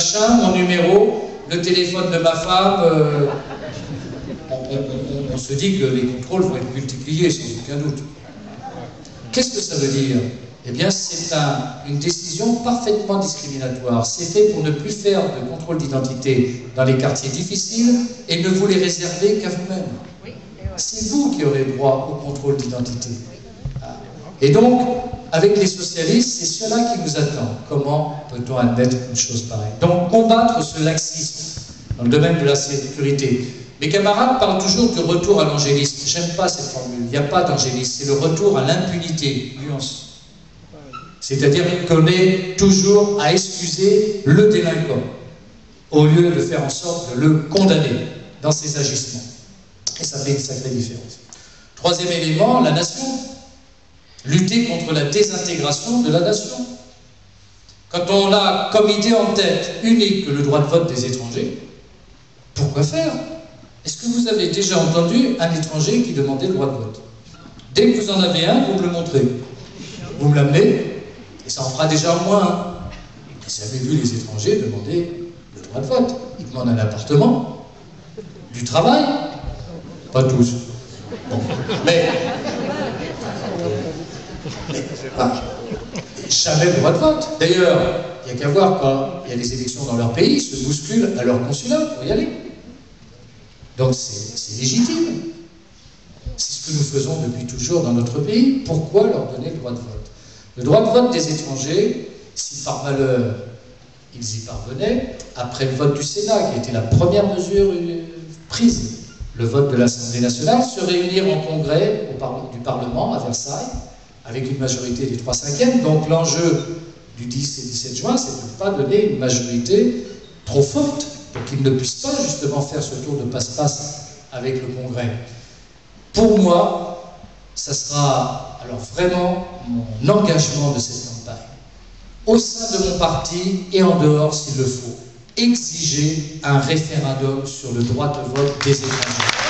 machin, mon numéro, le téléphone de ma femme, on se dit que les contrôles vont être multipliés sans aucun doute. Qu'est-ce que ça veut dire? Eh bien, c'est une décision parfaitement discriminatoire. C'est fait pour ne plus faire de contrôle d'identité dans les quartiers difficiles et ne vous les réserver qu'à vous-même. C'est vous qui aurez droit au contrôle d'identité. Et donc, avec les socialistes, c'est cela qui nous attend. Comment peut-on admettre une chose pareille? Donc, combattre ce laxisme dans le domaine de la sécurité. Mes camarades parlent toujours du retour à l'angélisme. J'aime pas cette formule. Il n'y a pas d'angélisme. C'est le retour à l'impunité. Nuance. C'est-à-dire qu'on est toujours à excuser le délinquant, au lieu de faire en sorte de le condamner dans ses agissements. Et ça fait une sacrée différence. Troisième élément, la nation. Lutter contre la désintégration de la nation. Quand on a comme idée en tête unique le droit de vote des étrangers, pourquoi faire? Est-ce que vous avez déjà entendu un étranger qui demandait le droit de vote? Dès que vous en avez un, vous me le montrez. Vous me l'amenez, et ça en fera déjà au moins un. Vous avez vu les étrangers demander le droit de vote. Ils demandent un appartement, du travail, pas tous. Bon. Mais jamais le droit de vote. D'ailleurs, il n'y a qu'à voir quand il y a des élections dans leur pays, ils se bousculent à leur consulat pour y aller. Donc c'est légitime. C'est ce que nous faisons depuis toujours dans notre pays. Pourquoi leur donner le droit de vote? Le droit de vote des étrangers, si par malheur ils y parvenaient, après le vote du Sénat, qui a été la première mesure prise, le vote de l'Assemblée nationale, se réunir en congrès du Parlement à Versailles, avec une majorité des 3/5. Donc l'enjeu du 10 et 17 juin, c'est de ne pas donner une majorité trop forte, pour qu'ils ne puissent pas justement faire ce tour de passe-passe avec le Congrès. Pour moi, ça sera alors vraiment mon engagement de cette campagne, au sein de mon parti et en dehors s'il le faut, exiger un référendum sur le droit de vote des étrangers.